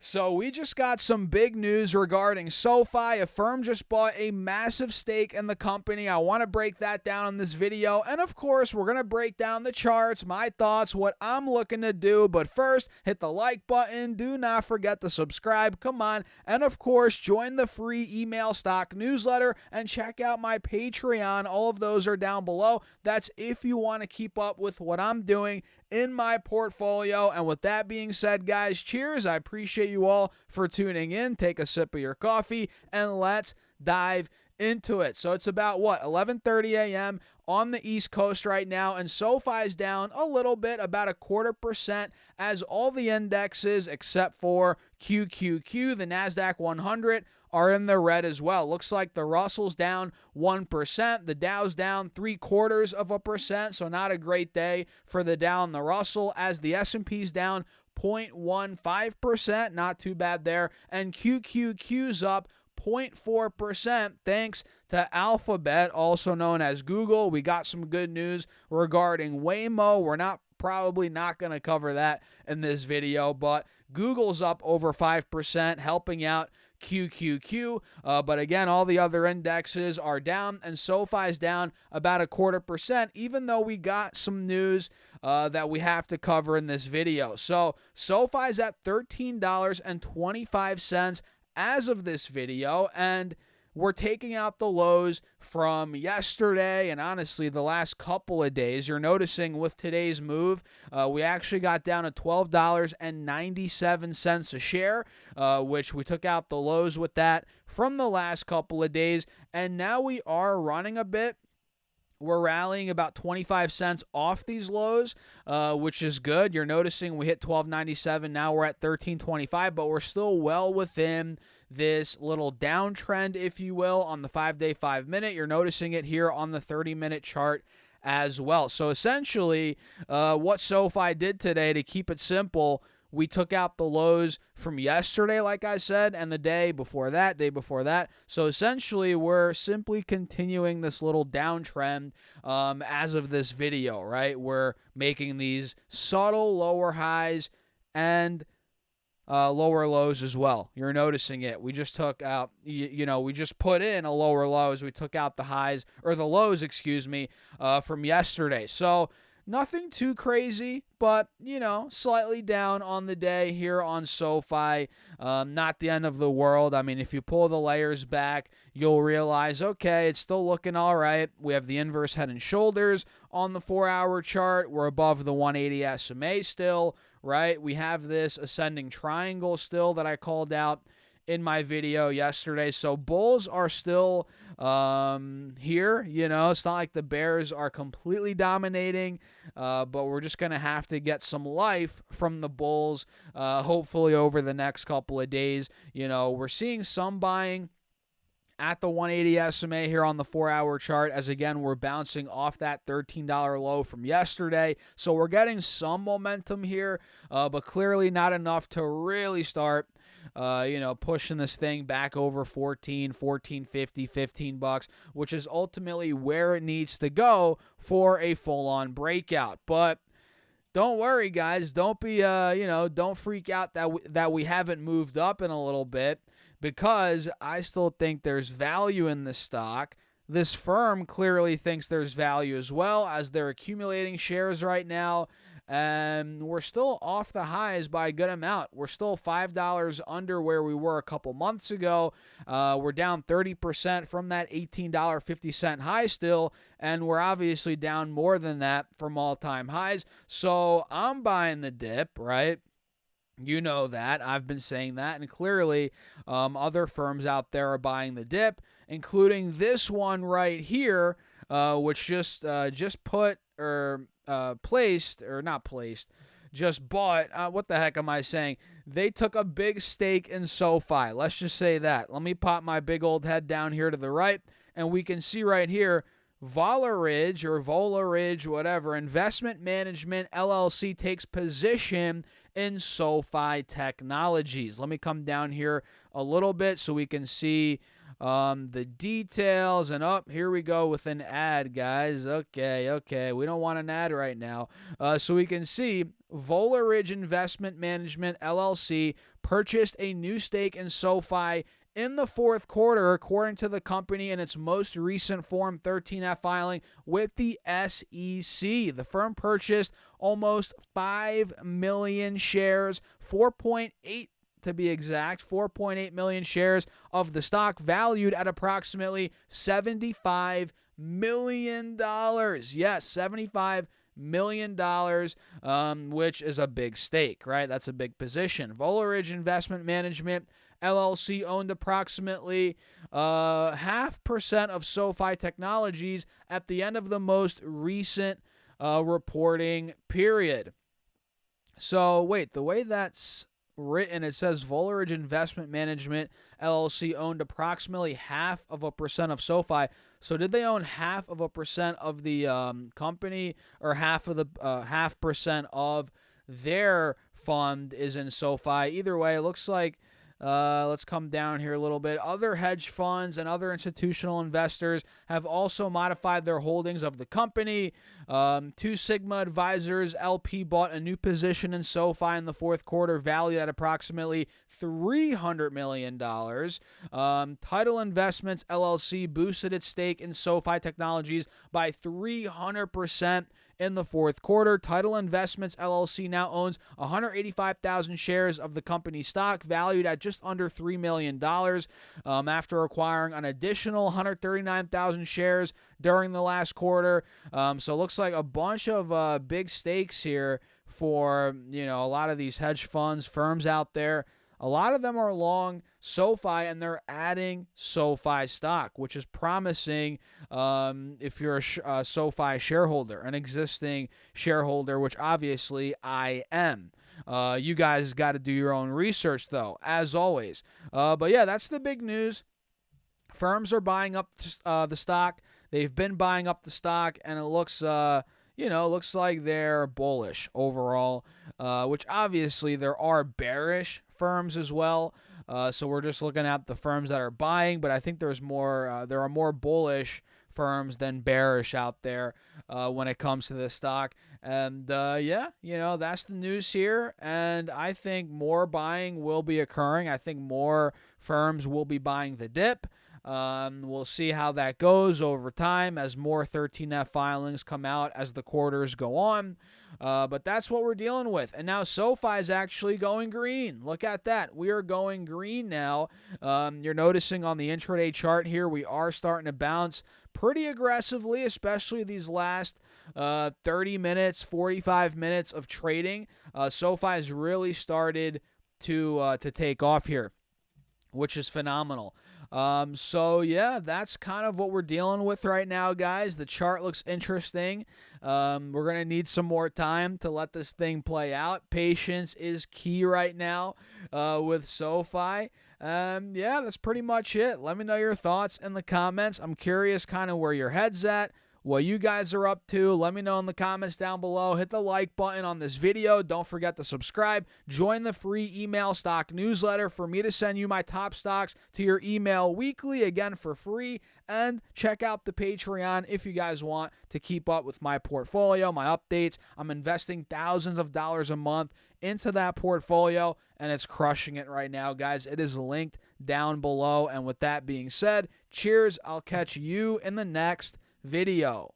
So we just got some big news regarding Sofi. A firm just bought a massive stake in the company. I want to break that down in this video. And of course, we're going to break down the charts, my thoughts, what I'm looking to do. But first, hit the like button. Do not forget to subscribe. Come on. And of course, join the free email stock newsletter and check out my Patreon. All of those are down below. That's if you want to keep up with what I'm doing in my portfolio. And with that being said, guys, cheers. I appreciate you all for tuning in. Take a sip of your coffee and let's dive into it. So it's about 11:30 a.m. on the East Coast right now, and SoFi is down a little bit, about 0.25%, as all the indexes except for QQQ, the Nasdaq 100, are in the red as well. Looks like the Russell's down 1%, the Dow's down 0.75%, so not a great day for the Dow and the Russell, as the S&P's down 0.15%, not too bad there, and QQQ's up 0.4% thanks to Alphabet, also known as Google. We got some good news regarding Waymo. We're probably not going to cover that in this video, but Google's up over 5%, helping out QQQ. But again, all the other indexes are down, and SoFi's down about 0.25%, even though we got some news that we have to cover in this video. So SoFi's at $13.25 as of this video, and we're taking out the lows from yesterday and honestly the last couple of days. You're noticing with today's move, we actually got down to $12.97 a share, which we took out the lows with that from the last couple of days, and now we are running a bit. We're rallying about 25 cents off these lows, which is good. You're noticing we hit $12.97. Now we're at $13.25, but we're still well within this little downtrend, if you will, on the 5-day, 5-minute. You're noticing it here on the 30-minute chart as well. So essentially, what SoFi did today, to keep it simple, we took out the lows from yesterday, like I said, and the day before that. So essentially, we're simply continuing this little downtrend as of this video, right? We're making these subtle lower highs and lower lows as well. You're noticing it. We just took out, we just put in a lower lows. We took out the highs, or the lows, excuse me, from yesterday. So nothing too crazy, but, slightly down on the day here on SoFi. Not the end of the world. I mean, if you pull the layers back, you'll realize, okay, it's still looking all right. We have the inverse head and shoulders on the 4-hour chart. We're above the 180 SMA still, right? We have this ascending triangle still that I called out in my video yesterday. So bulls are still here. It's not like the bears are completely dominating, but we're just going to have to get some life from the bulls, hopefully over the next couple of days. We're seeing some buying at the 180 SMA here on the 4-hour chart, as again, we're bouncing off that $13 low from yesterday. So we're getting some momentum here, but clearly not enough to really start pushing this thing back over 14.50, $15, which is ultimately where it needs to go for a full-on breakout. But don't worry, guys. Don't be, don't freak out that we haven't moved up in a little bit, because I still think there's value in this stock. This firm clearly thinks there's value as well, as they're accumulating shares right now. And we're still off the highs by a good amount. We're still $5 under where we were a couple months ago. We're down 30% from that $18.50 high still, and we're obviously down more than that from all-time highs. So I'm buying the dip, right? You know that. I've been saying that, and clearly other firms out there are buying the dip, including this one right here, which just put or placed, or not placed, just bought. What the heck am I saying? They took a big stake in SoFi. Let's just say that. Let me pop my big old head down here to the right, and we can see right here, Vola whatever, Investment Management LLC takes position in SoFi Technologies. Let me come down here a little bit so we can see the details. And here we go with an ad, guys. Okay. We don't want an ad right now. So we can see Voleridge Investment Management, LLC, purchased a new stake in SoFi in the fourth quarter, according to the company in its most recent Form 13F filing with the SEC. The firm purchased almost 5 million shares, 4.8 to be exact, 4.8 million shares of the stock, valued at approximately $75 million. Yes, $75 million, which is a big stake, right? That's a big position. Voleridge Investment Management, LLC, owned approximately 0.5% of SoFi Technologies at the end of the most recent reporting period. So, wait, the way that's written, it says Voleridge Investment Management, LLC, owned approximately 0.5% of SoFi. So did they own 0.5% of the company, or 0.5% of their fund is in SoFi? Either way, it looks like, let's come down here a little bit. Other hedge funds and other institutional investors have also modified their holdings of the company. Two Sigma Advisors LP bought a new position in SoFi in the fourth quarter, valued at approximately $300 million. Tidal Investments LLC boosted its stake in SoFi Technologies by 300% in the fourth quarter. Tidal Investments LLC now owns 185,000 shares of the company's stock, valued at just under $3 million, after acquiring an additional 139,000 shares during the last quarter. So it looks like a bunch of big stakes here for, a lot of these hedge funds, firms out there. A lot of them are long SoFi, and they're adding SoFi stock, which is promising if you're a SoFi shareholder, an existing shareholder, which obviously I am. You guys got to do your own research, though, as always. But yeah, that's the big news. Firms are buying up the stock. They've been buying up the stock, and it looks looks like they're bullish overall, which obviously there are bearish firms as well. So we're just looking at the firms that are buying, but I think there are more bullish firms than bearish out there when it comes to this stock. And that's the news here. And I think more buying will be occurring. I think more firms will be buying the dip. We'll see how that goes over time as more 13F filings come out as the quarters go on. But that's what we're dealing with. And now SoFi is actually going green. Look at that. We are going green now. You're noticing on the intraday chart here, we are starting to bounce pretty aggressively, especially these last 30 minutes, 45 minutes of trading. SoFi has really started to take off here, which is phenomenal. So yeah, that's kind of what we're dealing with right now, guys. The chart looks interesting. We're going to need some more time to let this thing play out. Patience is key right now with SoFi. Yeah, that's pretty much it. Let me know your thoughts in the comments. I'm curious kind of where your head's at, what you guys are up to. Let me know in the comments down below. Hit the like button on this video. Don't forget to subscribe. Join the free email stock newsletter for me to send you my top stocks to your email weekly, again for free. And check out the Patreon if you guys want to keep up with my portfolio, my updates. I'm investing thousands of dollars a month into that portfolio, and it's crushing it right now, guys. It is linked down below. And with that being said, cheers. I'll catch you in the next video.